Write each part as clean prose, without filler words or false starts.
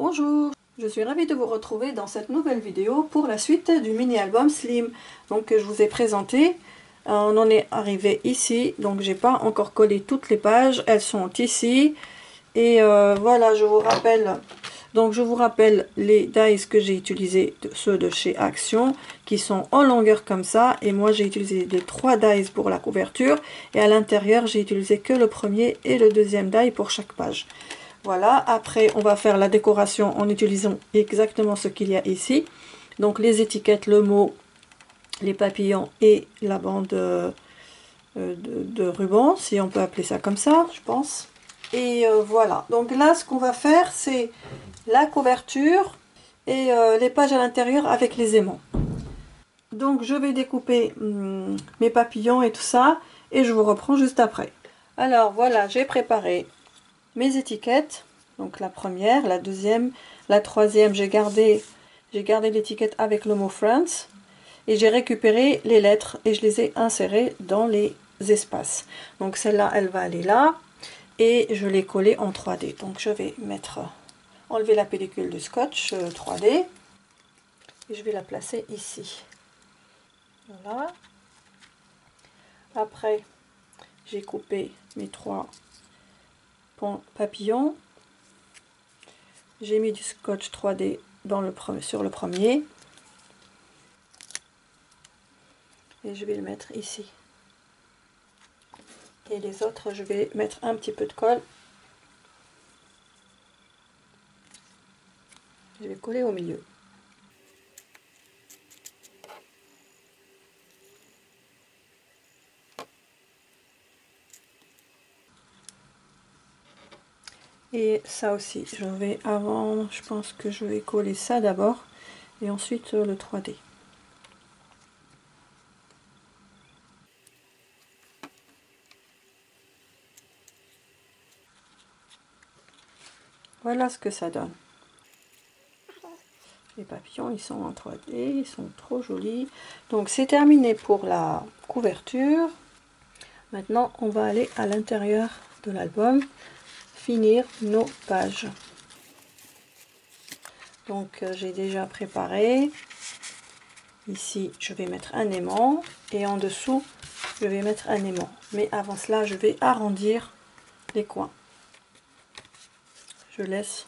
Bonjour, je suis ravie de vous retrouver dans cette nouvelle vidéo pour la suite du mini-album Slim. Donc je vous ai présenté, on en est arrivé ici, donc j'ai pas encore collé toutes les pages, elles sont ici. Et voilà, je vous rappelle les dies que j'ai utilisés, ceux de chez Action, qui sont en longueur comme ça. Et moi j'ai utilisé les 3 dies pour la couverture. Et à l'intérieur j'ai utilisé que le premier et le deuxième die pour chaque page. Voilà, après on va faire la décoration en utilisant exactement ce qu'il y a ici. Donc les étiquettes, le mot, les papillons et la bande de ruban, si on peut appeler ça comme ça, je pense. Et voilà, donc là ce qu'on va faire c'est la couverture et les pages à l'intérieur avec les aimants. Donc je vais découper mes papillons et tout ça et je vous reprends juste après. Alors voilà, j'ai préparé mes étiquettes, donc la première, la deuxième, la troisième, j'ai gardé l'étiquette avec le mot France et j'ai récupéré les lettres et je les ai insérées dans les espaces. Donc celle-là elle va aller là et je l'ai collée en 3D. Donc je vais enlever la pellicule de scotch 3D et je vais la placer ici. Voilà. Après j'ai coupé mes 3 papillons. J'ai mis du scotch 3D sur le premier et je vais le mettre ici. Et les autres, je vais mettre un petit peu de colle. Je vais coller au milieu. Et ça aussi, je pense que je vais coller ça d'abord et ensuite le 3D. Voilà ce que ça donne. Les papillons, ils sont en 3D, ils sont trop jolis. Donc c'est terminé pour la couverture. Maintenant, on va aller à l'intérieur de l'album, finir nos pages. Donc j'ai déjà préparé. Ici, je vais mettre un aimant et en dessous, je vais mettre un aimant. Mais avant cela, je vais arrondir les coins. Je laisse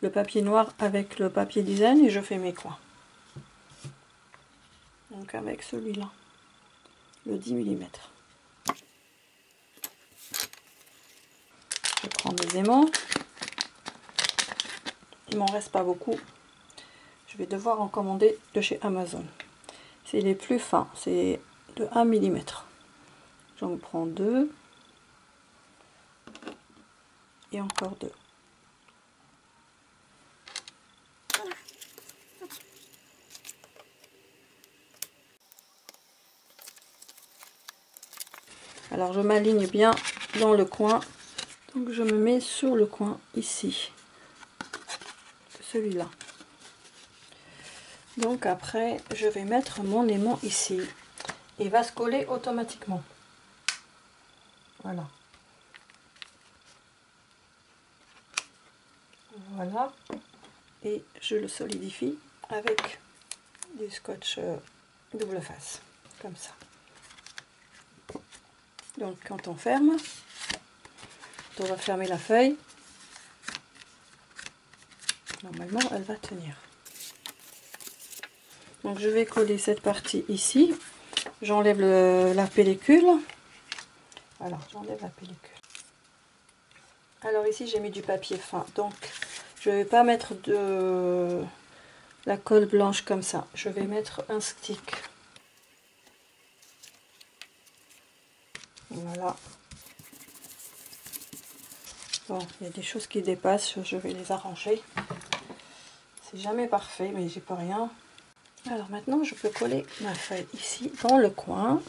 le papier noir avec le papier design et je fais mes coins. Donc avec celui-là, le 10 mm. Je prends des aimants. Il m'en reste pas beaucoup. Je vais devoir en commander de chez Amazon. C'est les plus fins, c'est de 1 mm. J'en prends 2 et encore 2. Alors je m'aligne bien dans le coin, donc je me mets sur le coin ici, celui-là. Donc après je vais mettre mon aimant ici, il va se coller automatiquement. Voilà. Voilà. Et je le solidifie avec du scotch double face, comme ça. Donc quand on ferme, on va fermer la feuille. Normalement, elle va tenir. Donc je vais coller cette partie ici. J'enlève la pellicule. Voilà, j'enlève la pellicule. Alors ici, j'ai mis du papier fin. Donc je ne vais pas mettre de la colle blanche comme ça. Je vais mettre un stick. Voilà. Bon, il y a des choses qui dépassent, je vais les arranger. C'est jamais parfait, mais j'y peux rien. Alors maintenant, je peux coller ma feuille ici, dans le coin.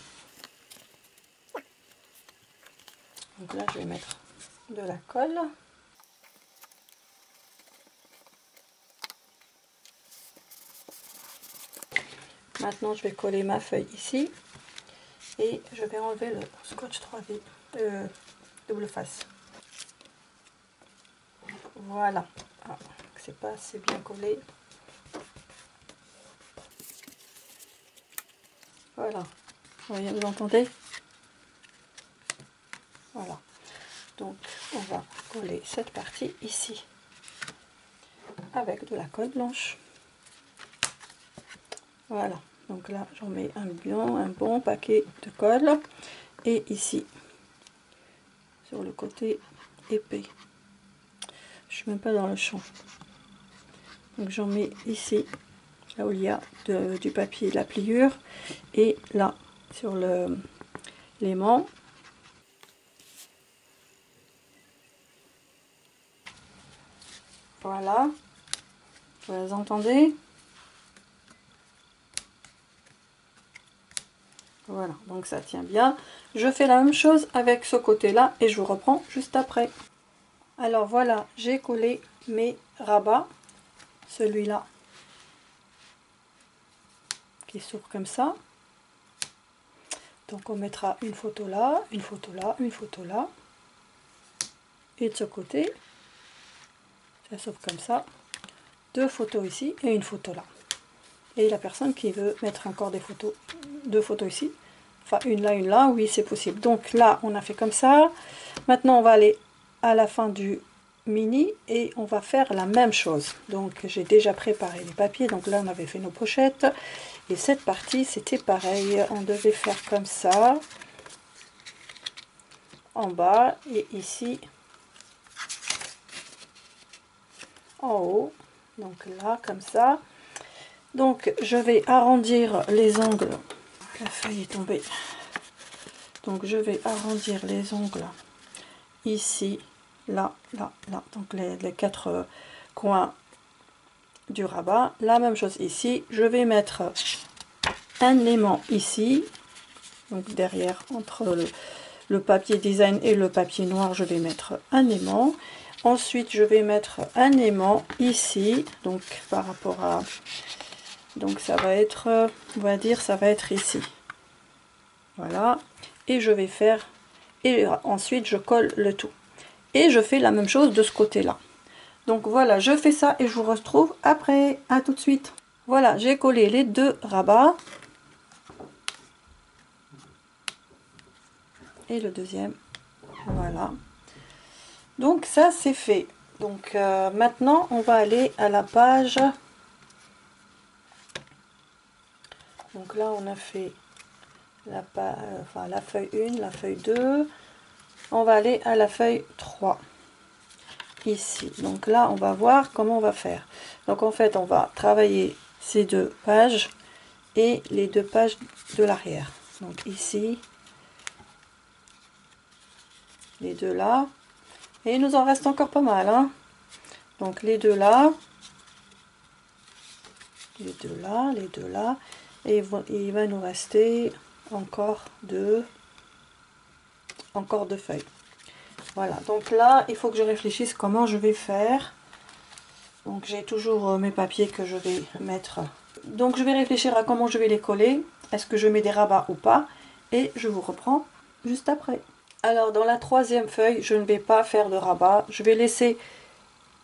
Donc là, je vais mettre de la colle. Maintenant, je vais coller ma feuille ici. Et je vais enlever le scotch 3D double face. Voilà. Ah, c'est pas assez bien collé. Voilà, vous entendez? Voilà, donc on va coller cette partie ici avec de la colle blanche. Voilà, donc là j'en mets un bon paquet de colle, et ici sur le côté épais, je suis même pas dans le champ, donc j'en mets ici là où il y a du papier, de la pliure, et là sur l'aimant. Voilà, vous entendez? Voilà, donc ça tient bien. Je fais la même chose avec ce côté là et je vous reprends juste après. Alors voilà, j'ai collé mes rabats, celui-là qui s'ouvre comme ça. Donc on mettra une photo là, une photo là, une photo là, et de ce côté ça s'ouvre comme ça, deux photos ici et une photo là. Et la personne qui veut mettre encore des photos, deux photos ici, enfin une là, oui c'est possible. Donc là on a fait comme ça. Maintenant on va aller à la fin du mini et on va faire la même chose. Donc j'ai déjà préparé les papiers, donc là on avait fait nos pochettes, et cette partie c'était pareil, on devait faire comme ça en bas et ici en haut, donc là comme ça. Donc je vais arrondir les ongles, la feuille est tombée, donc je vais arrondir les ongles ici, là, là, là, donc les quatre coins du rabat. La même chose ici, je vais mettre un aimant ici, donc derrière entre le papier design et le papier noir, je vais mettre un aimant. Ensuite je vais mettre un aimant ici, donc par rapport à, donc ça va être, on va dire ça va être ici, voilà, et je vais faire, et ensuite je colle le tout et je fais la même chose de ce côté là. Donc voilà, je fais ça et je vous retrouve après. À tout de suite. Voilà, j'ai collé les deux rabats et le deuxième, voilà, donc ça c'est fait. Donc maintenant on va aller à la page, donc là on a fait la page, enfin la feuille 1, la feuille 2, on va aller à la feuille 3 ici. Donc là on va voir comment on va faire. Donc en fait on va travailler ces deux pages et les deux pages de l'arrière, donc ici les deux là, et il nous en reste encore pas mal, hein. Donc les deux là, les deux là, les deux là, et il va nous rester encore deux feuilles. Voilà, donc là il faut que je réfléchisse comment je vais faire. Donc j'ai toujours mes papiers que je vais mettre, donc je vais réfléchir à comment je vais les coller, est-ce que je mets des rabats ou pas, et je vous reprends juste après. Alors dans la troisième feuille je ne vais pas faire de rabat, je vais laisser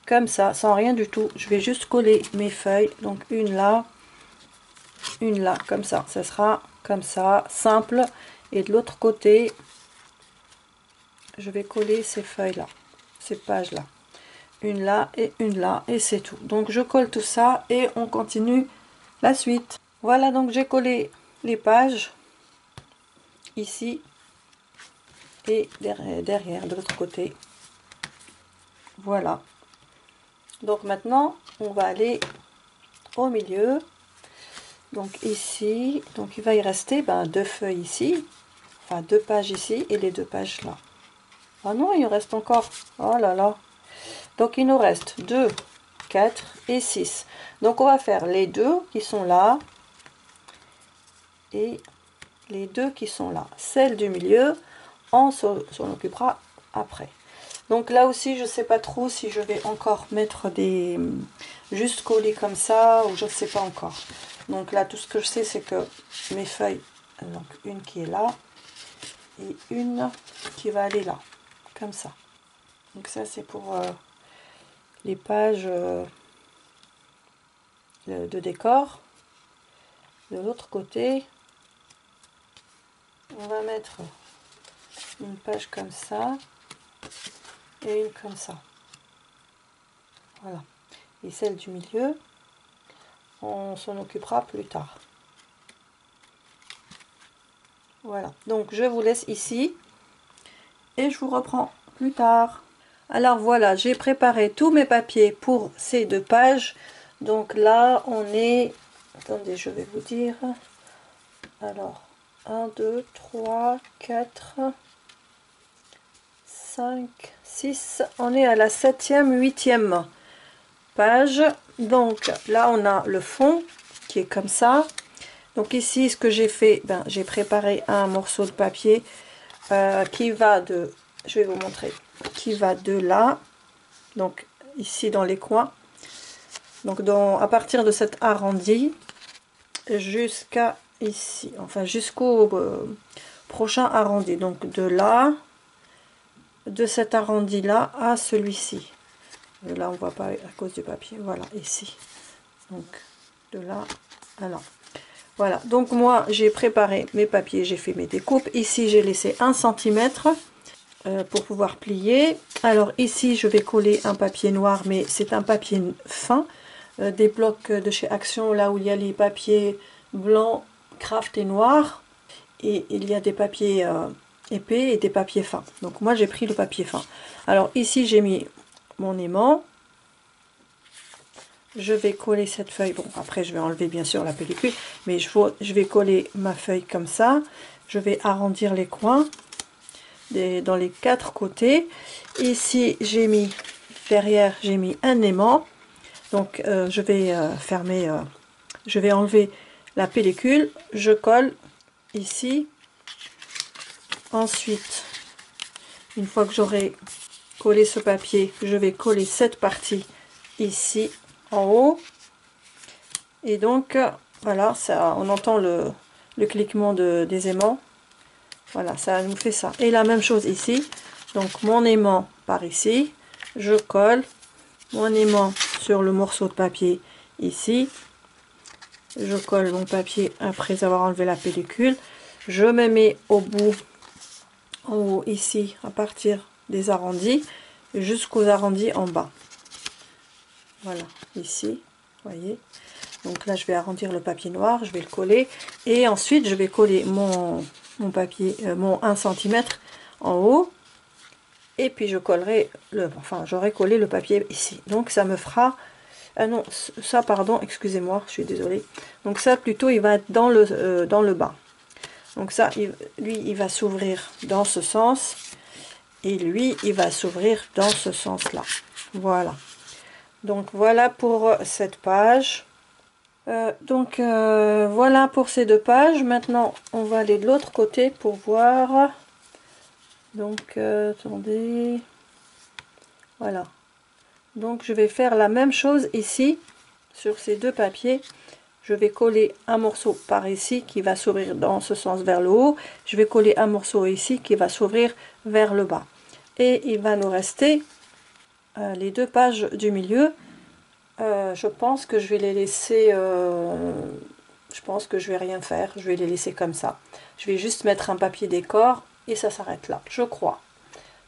comme ça sans rien du tout, je vais juste coller mes feuilles, donc une là, comme ça, ça sera comme ça, simple, et de l'autre côté je vais coller ces feuilles là, ces pages là, une là, et c'est tout. Donc je colle tout ça et on continue la suite. Voilà, donc j'ai collé les pages ici et derrière de l'autre côté. Voilà, donc maintenant on va aller au milieu. Donc ici, donc il va y rester deux feuilles ici, enfin deux pages ici et les deux pages là. Ah non, il reste encore, oh là là, donc il nous reste 2, 4 et 6. Donc on va faire les deux qui sont là et les deux qui sont là. Celle du milieu, on s'en occupera après. Donc là aussi je sais pas trop si je vais encore mettre des juste coller comme ça, ou je ne sais pas encore. Donc là tout ce que je sais c'est que mes feuilles, donc une qui est là et une qui va aller là, comme ça. Donc ça c'est pour les pages de décor. De l'autre côté, on va mettre une page comme ça et une comme ça. Voilà. Et celle du milieu, on s'en occupera plus tard. Voilà. Donc je vous laisse ici et je vous reprends plus tard. Alors voilà, j'ai préparé tous mes papiers pour ces 2 pages. Donc là, on est... Attendez, je vais vous dire. Alors, 1, 2, 3, 4, 5, 6. On est à la 7e, 8e page. Donc là, on a le fond qui est comme ça. Donc ici, ce que j'ai fait, ben, j'ai préparé un morceau de papier qui va de... Je vais vous montrer. Qui va de là. Donc ici dans les coins. Donc à partir de cet arrondi jusqu'à ici, enfin jusqu'au prochain arrondi. Donc de là, de cet arrondi là à celui-ci. Là on voit pas à cause du papier. Voilà, ici. Donc de là à là. Voilà, donc moi j'ai préparé mes papiers, j'ai fait mes découpes. Ici j'ai laissé 1 cm pour pouvoir plier. Alors ici je vais coller un papier noir, mais c'est un papier fin. Des blocs de chez Action, là où il y a les papiers blancs, craft et noirs, et il y a des papiers épais et des papiers fins. Donc moi j'ai pris le papier fin. Alors ici j'ai mis mon aimant, je vais coller cette feuille. Bon, après je vais enlever bien sûr la pellicule, mais je vais coller ma feuille comme ça. Je vais arrondir les coins dans les 4 côtés. Ici j'ai mis derrière, j'ai mis un aimant. Donc je vais fermer, je vais enlever la pellicule, je colle ici. Ensuite, une fois que j'aurai collé ce papier, je vais coller cette partie ici en haut. Et donc voilà, ça, on entend le cliquement des aimants. Voilà, ça nous fait ça. Et la même chose ici. Donc mon aimant par ici, je colle mon aimant sur le morceau de papier ici. Je colle mon papier après avoir enlevé la pellicule. Je me mets au bout, en haut ici, à partir des arrondis, jusqu'aux arrondis en bas. Voilà, ici, voyez. Donc là, je vais arrondir le papier noir, je vais le coller. Et ensuite, je vais coller mon papier, mon 1 cm en haut. Et puis, je collerai, j'aurai collé le papier ici. Donc, ça me fera... Ah non, ça, pardon, excusez-moi, je suis désolée. Donc ça, plutôt, il va être dans le bas. Donc ça, lui, il va s'ouvrir dans ce sens. Et lui, il va s'ouvrir dans ce sens-là. Voilà. Donc voilà pour cette page. Voilà pour ces 2 pages. Maintenant, on va aller de l'autre côté pour voir. Donc, attendez. Voilà. Donc je vais faire la même chose ici sur ces 2 papiers. Je vais coller un morceau par ici qui va s'ouvrir dans ce sens vers le haut. Je vais coller un morceau ici qui va s'ouvrir vers le bas. Et il va nous rester les 2 pages du milieu. Je pense que je vais les laisser... je pense que je vais rien faire. Je vais les laisser comme ça. Je vais juste mettre un papier décor et ça s'arrête là, je crois.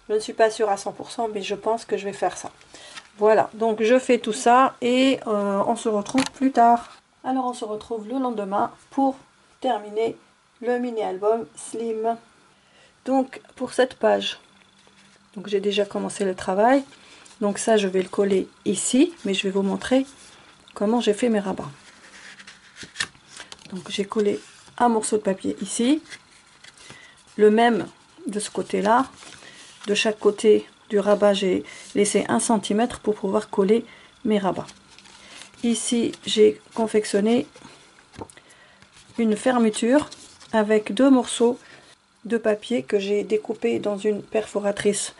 Je ne suis pas sûre à 100%, mais je pense que je vais faire ça. Voilà, donc je fais tout ça et on se retrouve plus tard. Alors on se retrouve le lendemain pour terminer le mini-album Slim. Donc pour cette page, donc j'ai déjà commencé le travail. Donc ça je vais le coller ici, mais je vais vous montrer comment j'ai fait mes rabats. Donc j'ai collé un morceau de papier ici, le même de ce côté-là. De chaque côté du rabat, j'ai laissé 1 cm pour pouvoir coller mes rabats. Ici, j'ai confectionné une fermeture avec 2 morceaux de papier que j'ai découpé dans une perforatrice.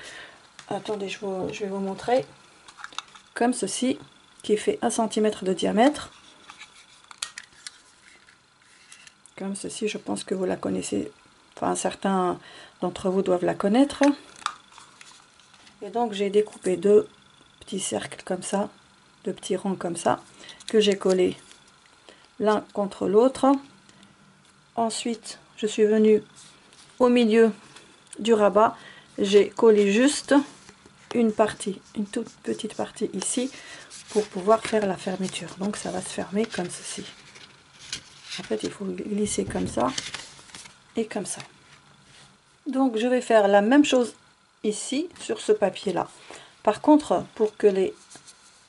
Attendez, je vais vous montrer. Comme ceci, qui fait 1 cm de diamètre. Comme ceci, je pense que vous la connaissez. Enfin, certains d'entre vous doivent la connaître. Et donc j'ai découpé 2 petits cercles comme ça de petits ronds comme ça, que j'ai collé l'un contre l'autre. Ensuite, je suis venue au milieu du rabat, j'ai collé juste une partie, une toute petite partie ici, pour pouvoir faire la fermeture. Donc ça va se fermer comme ceci. En fait, il faut glisser comme ça et comme ça. Donc je vais faire la même chose ici sur ce papier là. Par contre, pour que les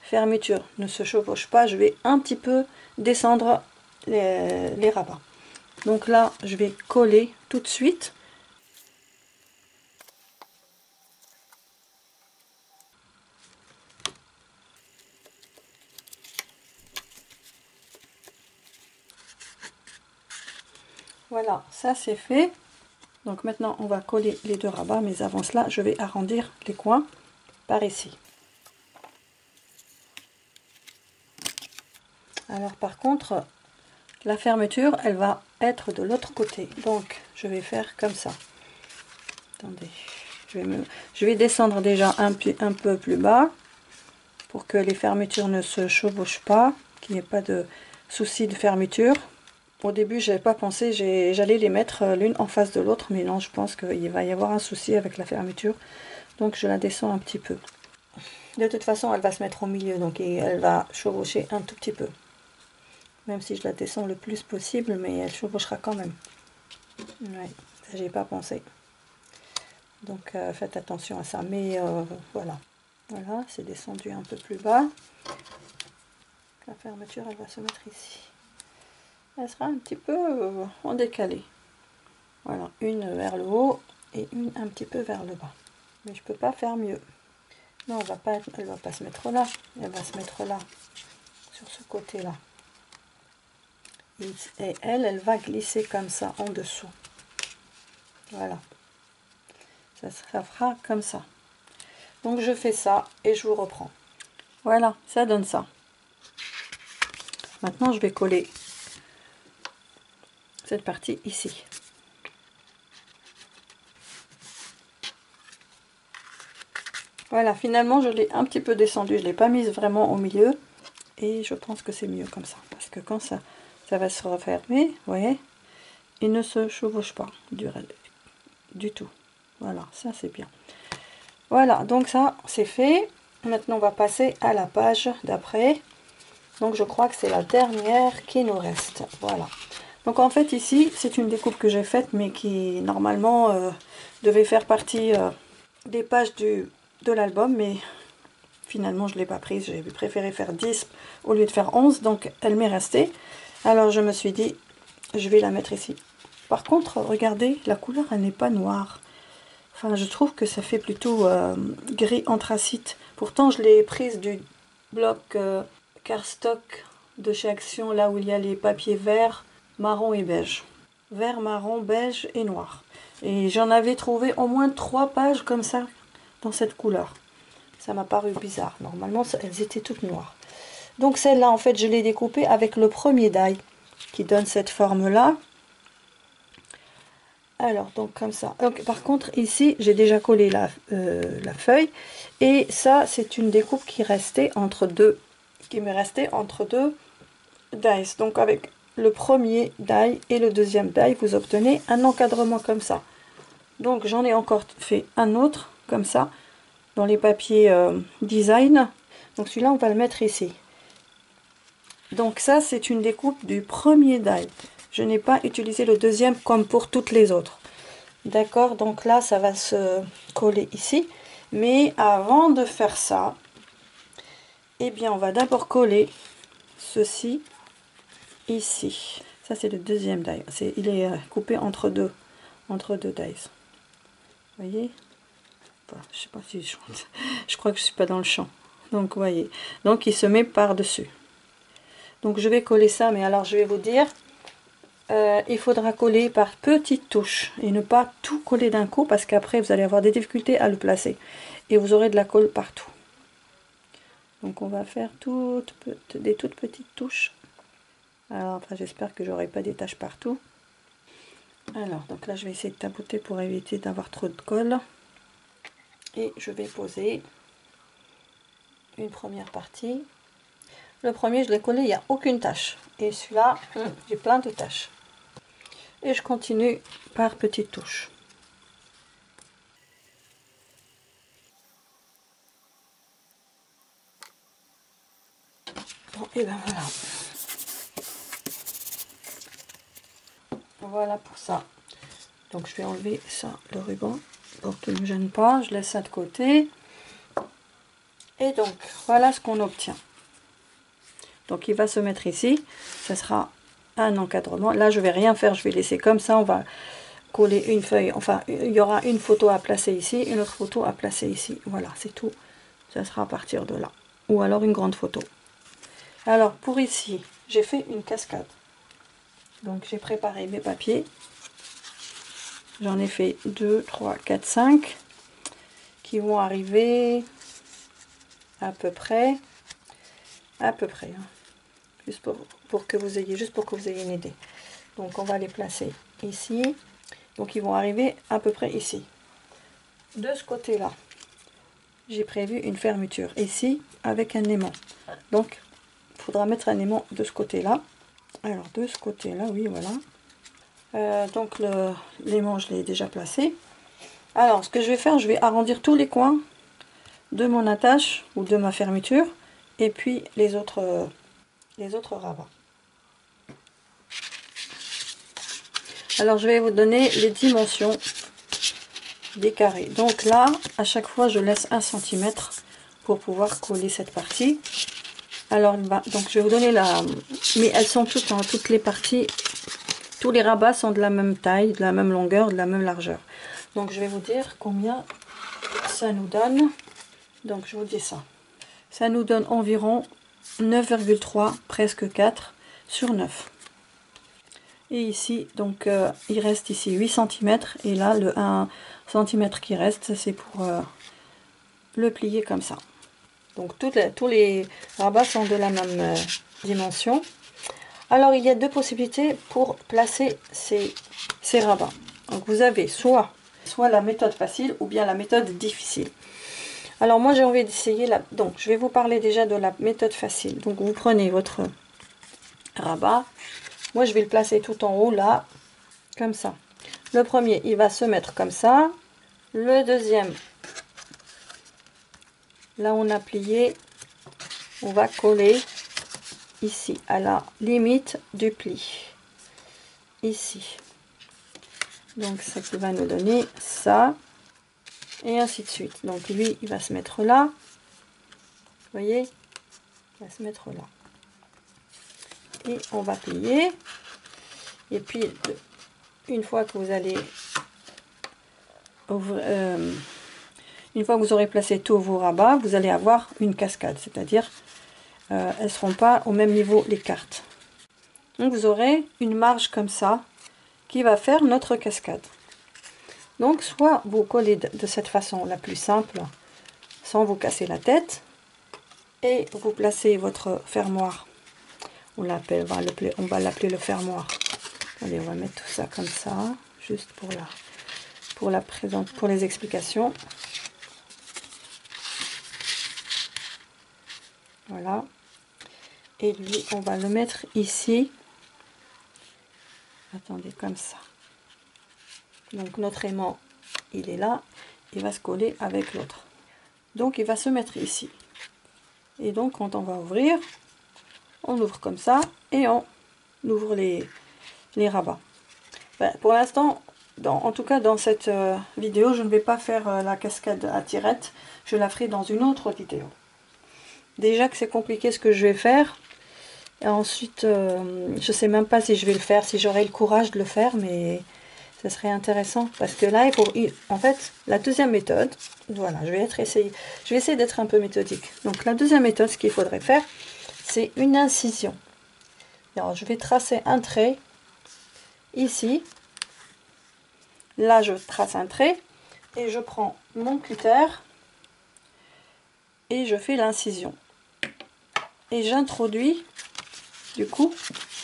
fermetures ne se chevauchent pas, je vais un petit peu descendre les rabats. Donc là, je vais coller tout de suite. Voilà, ça c'est fait. Donc maintenant, on va coller les deux rabats, mais avant cela, je vais arrondir les coins par ici. Alors par contre, la fermeture, elle va être de l'autre côté. Donc, je vais faire comme ça. Attendez, je vais descendre déjà un peu plus bas pour que les fermetures ne se chevauchent pas, qu'il n'y ait pas de souci de fermeture. Au début, je n'avais pas pensé, j'allais les mettre l'une en face de l'autre, mais non, je pense qu'il va y avoir un souci avec la fermeture. Donc, je la descends un petit peu. De toute façon, elle va se mettre au milieu, donc elle va chevaucher un tout petit peu. Même si je la descends le plus possible, mais elle chevauchera quand même. Ouais, ça, j'ai pas pensé. Donc, faites attention à ça. Mais voilà. Voilà, c'est descendu un peu plus bas. La fermeture, elle va se mettre ici. Elle sera un petit peu en décalé. Voilà, une vers le haut et une un petit peu vers le bas. Mais je peux pas faire mieux. Non, elle va pas se mettre là. Elle va se mettre là, sur ce côté-là. Et elle va glisser comme ça en dessous. Voilà. Ça fera comme ça. Donc je fais ça et je vous reprends. Voilà, ça donne ça. Maintenant, je vais coller cette partie ici. Voilà, finalement, je l'ai un petit peu descendu. Je ne l'ai pas mise vraiment au milieu. Et je pense que c'est mieux comme ça. Parce que quand ça va se refermer, vous voyez, il ne se chevauche pas du tout. Voilà, ça c'est bien. Voilà, donc ça c'est fait. Maintenant, on va passer à la page d'après. Donc je crois que c'est la dernière qui nous reste. Voilà. Donc en fait ici, c'est une découpe que j'ai faite, mais qui normalement devait faire partie des pages de l'album. Mais finalement, je ne l'ai pas prise. J'ai préféré faire 10 au lieu de faire 11. Donc elle m'est restée. Alors je me suis dit, je vais la mettre ici. Par contre, regardez, la couleur, elle n'est pas noire. Enfin, je trouve que ça fait plutôt gris anthracite. Pourtant, je l'ai prise du bloc cardstock de chez Action, là où il y a les papiers verts, marron et beige. Vert, marron, beige et noir. Et j'en avais trouvé au moins 3 pages comme ça, dans cette couleur. Ça m'a paru bizarre. Normalement, elles étaient toutes noires. Donc celle-là, en fait, je l'ai découpée avec le premier die qui donne cette forme-là. Alors, donc comme ça. Donc, par contre, ici, j'ai déjà collé la feuille. Et ça, c'est une découpe qui restait entre deux. Qui me restait entre deux dies. Donc, avec le premier die et le deuxième die, vous obtenez un encadrement comme ça. Donc, j'en ai encore fait un autre, comme ça, dans les papiers design. Donc, celui-là, on va le mettre ici. Donc, ça, c'est une découpe du premier die. Je n'ai pas utilisé le deuxième comme pour toutes les autres. D'accord, donc là, ça va se coller ici. Mais avant de faire ça, eh bien, on va d'abord coller ceci ici. Ça, c'est le deuxième die. Il est coupé entre deux dies. Vous voyez? Enfin, je sais pas si je crois que je suis pas dans le champ. Donc, vous voyez. Donc, il se met par-dessus. Donc, je vais coller ça, mais alors, je vais vous dire... il faudra coller par petites touches et ne pas tout coller d'un coup parce qu'après vous allez avoir des difficultés à le placer et vous aurez de la colle partout. Donc on va faire des toutes petites touches. Alors enfin, j'espère que j'aurai pas des taches partout. Alors donc là je vais essayer de tapoter pour éviter d'avoir trop de colle et je vais poser une première partie. Le premier, je l'ai collé, il n'y a aucune tache. Et celui-là, j'ai plein de taches. Et je continue par petites touches. Bon, et ben voilà. Voilà pour ça. Donc je vais enlever ça, le ruban, pour qu'il ne me gêne pas. Je laisse ça de côté. Et donc, voilà ce qu'on obtient. Donc il va se mettre ici. Ça sera un encadrement. Là, je vais rien faire. Je vais laisser comme ça. On va coller une feuille. Enfin, il y aura une photo à placer ici, une autre photo à placer ici. Voilà, c'est tout. Ça sera à partir de là. Ou alors une grande photo. Alors, pour ici, j'ai fait une cascade. Donc j'ai préparé mes papiers. J'en ai fait 2, 3, 4, 5 qui vont arriver à peu près, hein, juste pour que vous ayez une idée. Donc on va les placer ici. Donc ils vont arriver à peu près ici. De ce côté-là, j'ai prévu une fermeture ici avec un aimant. Donc il faudra mettre un aimant de ce côté-là. Alors de ce côté-là, oui, voilà. Donc l'aimant, je l'ai déjà placé. Alors ce que je vais faire, je vais arrondir tous les coins de mon attache ou de ma fermeture et puis les autres rabats. Alors je vais vous donner les dimensions des carrés. Donc là, à chaque fois, je laisse 1 cm pour pouvoir coller cette partie. Alors donc je vais vous donner mais elles sont toutes les parties. Tous les rabats sont de la même taille, de la même longueur, de la même largeur. Donc je vais vous dire combien ça nous donne. Donc je vous dis ça. Ça nous donne environ 9,3, presque 4 sur 9. Et ici, donc il reste ici 8 cm. Et là, le 1 cm qui reste, c'est pour le plier comme ça. Donc tous les rabats sont de la même dimension. Alors il y a deux possibilités pour placer ces rabats. Donc vous avez soit la méthode facile ou bien la méthode difficile. Alors moi j'ai envie d'essayer donc je vais vous parler déjà de la méthode facile. Donc vous prenez votre rabat. Moi je vais le placer tout en haut là, comme ça. Le premier il va se mettre comme ça. Le deuxième, là on a plié, on va coller ici à la limite du pli, ici. Donc ça qui va nous donner ça, et ainsi de suite. Donc lui il va se mettre là, vous voyez, il va se mettre là, et on va plier. Et puis une fois que vous allez une fois que vous aurez placé tous vos rabats, vous allez avoir une cascade, c'est-à-dire elles ne seront pas au même niveau les cartes. Donc vous aurez une marge comme ça qui va faire notre cascade. Donc soit vous collez de cette façon la plus simple sans vous casser la tête, et vous placez votre fermoir, on va l'appeler le fermoir. Allez, on va mettre tout ça comme ça, juste pour les explications. Voilà. Et lui, on va le mettre ici. Attendez, comme ça. Donc notre aimant, il est là. Il va se coller avec l'autre. Donc il va se mettre ici. Et donc quand on va ouvrir, on ouvre comme ça et on ouvre les rabats. Ben, pour l'instant, en tout cas dans cette vidéo, je ne vais pas faire la cascade à tirette. Je la ferai dans une autre vidéo. Déjà que c'est compliqué ce que je vais faire. Et ensuite, je sais même pas si je vais le faire, si j'aurai le courage de le faire, mais ce serait intéressant. Parce que là, en fait, la deuxième méthode, voilà, je vais essayer d'être un peu méthodique. Donc la deuxième méthode, ce qu'il faudrait faire, c'est une incision. Alors je vais tracer un trait ici. Là, je trace un trait et je prends mon cutter et je fais l'incision. Et j'introduis du coup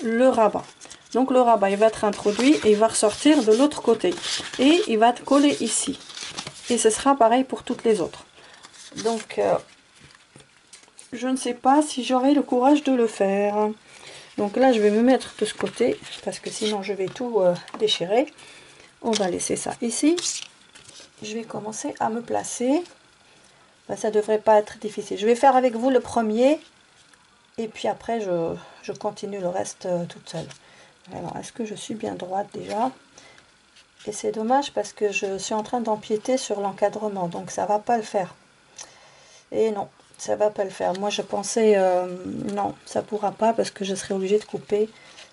le rabat. Donc le rabat il va être introduit et il va ressortir de l'autre côté et il va être collé ici, et ce sera pareil pour toutes les autres. Donc je ne sais pas si j'aurai le courage de le faire. Donc là, je vais me mettre de ce côté, parce que sinon je vais tout déchirer. On va laisser ça ici. Je vais commencer à me placer. Ben, ça devrait pas être difficile. Je vais faire avec vous le premier, et puis après je continue le reste toute seule. Alors, est-ce que je suis bien droite déjà? Et c'est dommage parce que je suis en train d'empiéter sur l'encadrement, donc ça va pas le faire. Et non, ça va pas le faire. Moi je pensais, non, ça pourra pas parce que je serai obligée de couper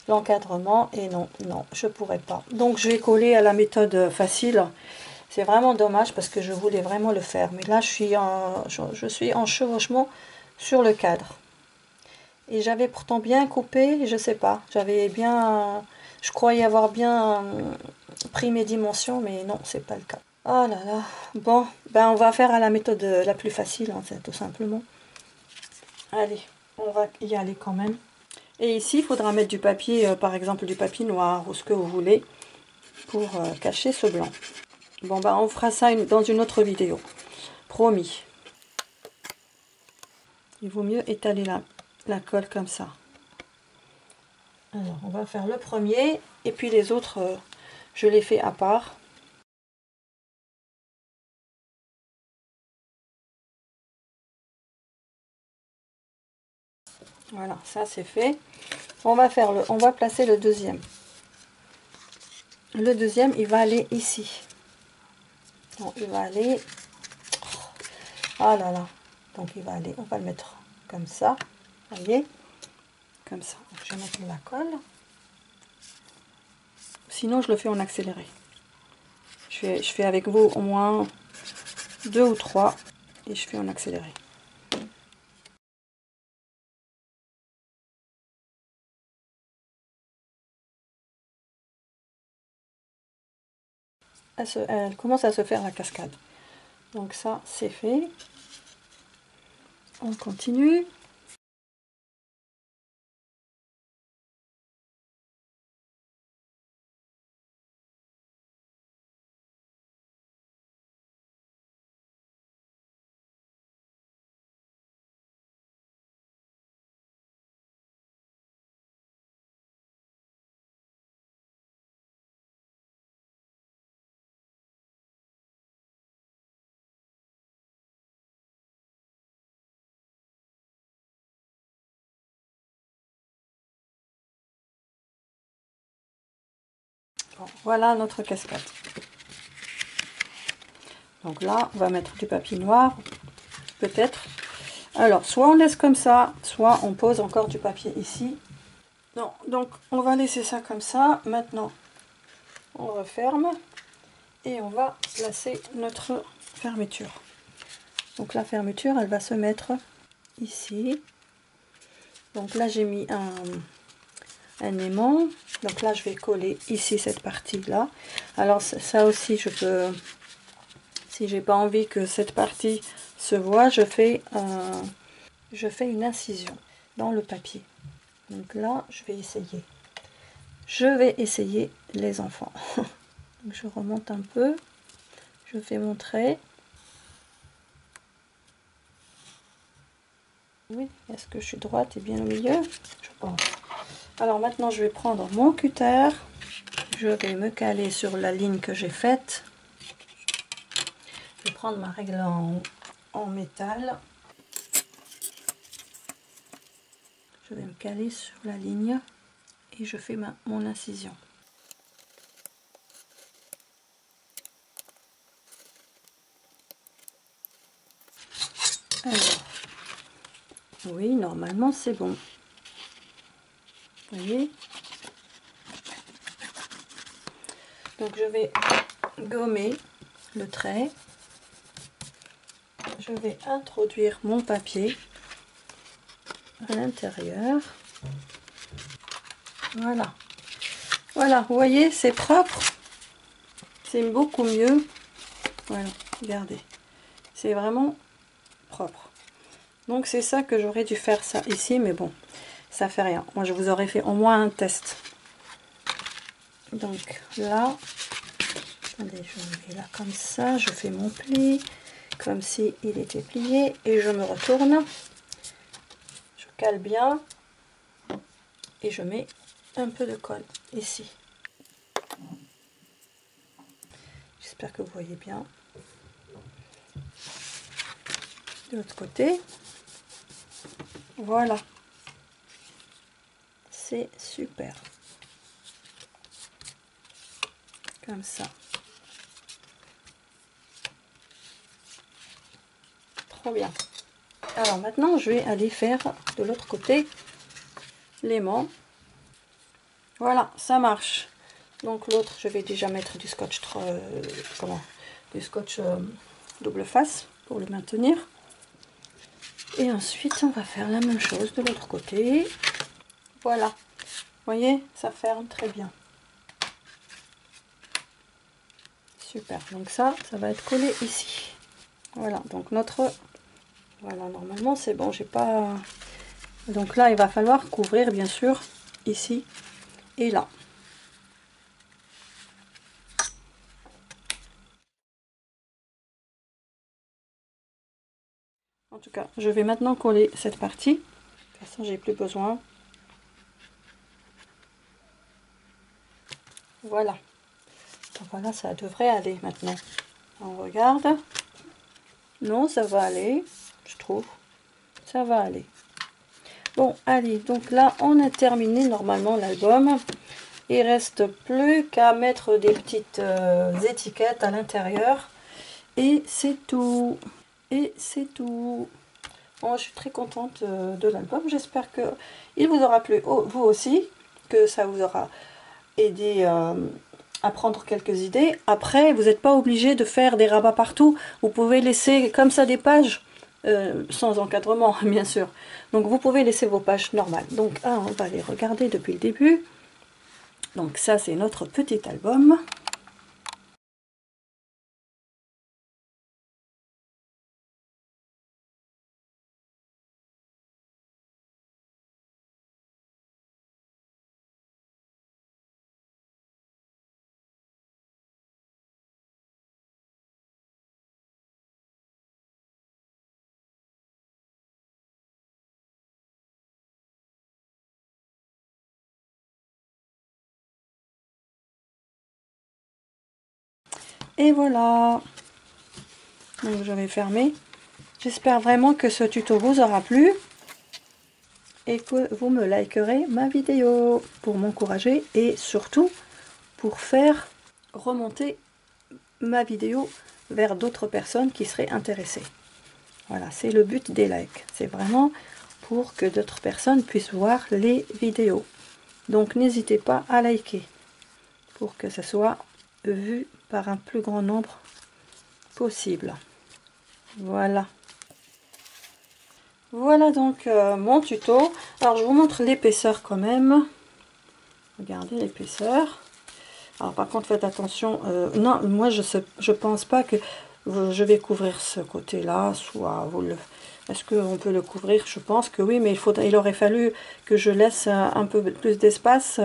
l'encadrement, et non, non, je pourrais pas. Donc je vais coller à la méthode facile. C'est vraiment dommage parce que je voulais vraiment le faire. Mais là je suis en chevauchement sur le cadre. Et j'avais pourtant bien coupé, je sais pas, j'avais bien, je croyais avoir bien pris mes dimensions, mais non, c'est pas le cas. Oh là là, bon, ben on va faire à la méthode la plus facile, hein, tout simplement. Allez, on va y aller quand même. Et ici, il faudra mettre du papier, par exemple du papier noir ou ce que vous voulez, pour cacher ce blanc. Bon, ben on fera ça dans une autre vidéo, promis. Il vaut mieux étaler la colle comme ça. Alors, on va faire le premier, et puis les autres, je les fais à part. Voilà, ça c'est fait. On va placer le deuxième. Le deuxième, il va aller ici. Donc, il va aller... Ah là là. Donc, il va aller... On va le mettre comme ça. Vous voyez? Comme ça. Donc, je vais mettre la colle. Sinon, je le fais en accéléré. Je fais avec vous au moins 2 ou 3. Et je fais en accéléré. Elle commence à se faire la cascade. Donc ça, c'est fait. On continue. Bon, voilà notre cascade. Donc là, on va mettre du papier noir, peut-être. Alors, soit on laisse comme ça, soit on pose encore du papier ici. Non, donc on va laisser ça comme ça. Maintenant, on referme et on va placer notre fermeture. Donc la fermeture, elle va se mettre ici. Donc là, j'ai mis un aimant. Donc là, je vais coller ici cette partie-là. Alors ça aussi, je peux... Si j'ai pas envie que cette partie se voit, je fais une incision dans le papier. Donc là, je vais essayer. Je vais essayer, les enfants. Donc je remonte un peu. Je vais montrer. Oui, est-ce que je suis droite et bien au milieu? Je pense. Alors maintenant, je vais prendre mon cutter. Je vais me caler sur la ligne que j'ai faite. Je vais prendre ma règle en métal. Je vais me caler sur la ligne et je fais mon incision. Alors, oui, normalement c'est bon. Vous voyez? Donc je vais gommer le trait. Je vais introduire mon papier à l'intérieur. Voilà. Voilà, vous voyez, c'est propre. C'est beaucoup mieux. Voilà, regardez. C'est vraiment propre. Donc c'est ça que j'aurais dû faire ça ici, mais bon, ça fait rien. Moi, je vous aurais fait au moins un test. Donc là, attendez, je me mets là comme ça, je fais mon pli, comme si il était plié, et je me retourne. cale bien et je mets un peu de colle ici. J'espère que vous voyez bien. De l'autre côté, voilà, c'est super, comme ça, trop bien. Alors maintenant je vais aller faire de l'autre côté l'aimant. Voilà, ça marche. Donc l'autre, je vais déjà mettre du scotch double face pour le maintenir. Et ensuite, on va faire la même chose de l'autre côté. Voilà. Vous voyez, ça ferme très bien. Super. Donc ça va être collé ici. Voilà. Donc notre... Voilà, normalement, c'est bon. J'ai pas... Donc là, il va falloir couvrir, bien sûr, ici et là. En tout cas, je vais maintenant coller cette partie. De toute façon, j'ai plus besoin. Voilà. Donc voilà, ça devrait aller maintenant. On regarde. Non, ça va aller, je trouve. Ça va aller. Bon, allez, donc là, on a terminé normalement l'album. Il reste plus qu'à mettre des petites étiquettes à l'intérieur. Et c'est tout. Et c'est tout. Bon, je suis très contente de l'album. J'espère que il vous aura plu, vous aussi, que ça vous aura aidé à prendre quelques idées. Après, vous n'êtes pas obligé de faire des rabats partout. Vous pouvez laisser comme ça des pages, sans encadrement, bien sûr. Donc, vous pouvez laisser vos pages normales. Donc, on va les regarder depuis le début. Donc, ça, c'est notre petit album. Et voilà. Donc, je vais fermer. J'espère vraiment que ce tuto vous aura plu et que vous me likerez ma vidéo pour m'encourager et surtout pour faire remonter ma vidéo vers d'autres personnes qui seraient intéressées. Voilà, c'est le but des likes. C'est vraiment pour que d'autres personnes puissent voir les vidéos. Donc n'hésitez pas à liker pour que ça soit vu par un plus grand nombre possible. Voilà. Voilà donc mon tuto. Alors je vous montre l'épaisseur quand même. Regardez l'épaisseur. Alors par contre faites attention. Non, moi je pense pas que je vais couvrir ce côté là. Soit vous le... Est-ce qu'on peut le couvrir? Je pense que oui, mais il aurait fallu que je laisse un peu plus d'espace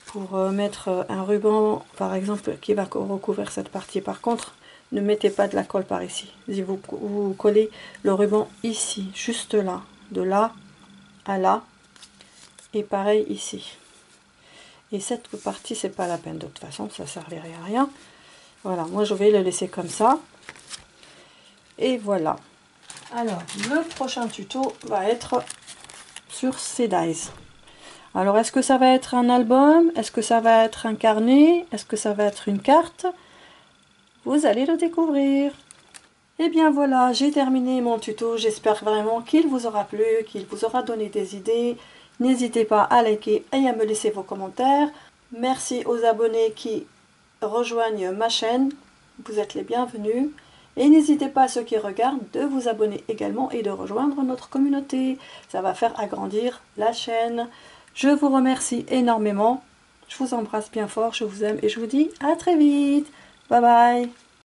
pour mettre un ruban par exemple qui va recouvrir cette partie. Par contre, ne mettez pas de la colle par ici. Si vous collez le ruban ici, juste là, de là à là, et pareil ici. Et cette partie, c'est pas la peine, de toute façon, ça servirait à rien. Voilà, moi je vais le laisser comme ça. Et voilà. Alors, le prochain tuto va être sur ces dies. Alors, est-ce que ça va être un album? Est-ce que ça va être un carnet? Est-ce que ça va être une carte? Vous allez le découvrir. Et bien voilà, j'ai terminé mon tuto. J'espère vraiment qu'il vous aura plu, qu'il vous aura donné des idées. N'hésitez pas à liker et à me laisser vos commentaires. Merci aux abonnés qui rejoignent ma chaîne. Vous êtes les bienvenus. Et n'hésitez pas à ceux qui regardent de vous abonner également et de rejoindre notre communauté. Ça va faire agrandir la chaîne. Je vous remercie énormément. Je vous embrasse bien fort, je vous aime et je vous dis à très vite. Bye bye.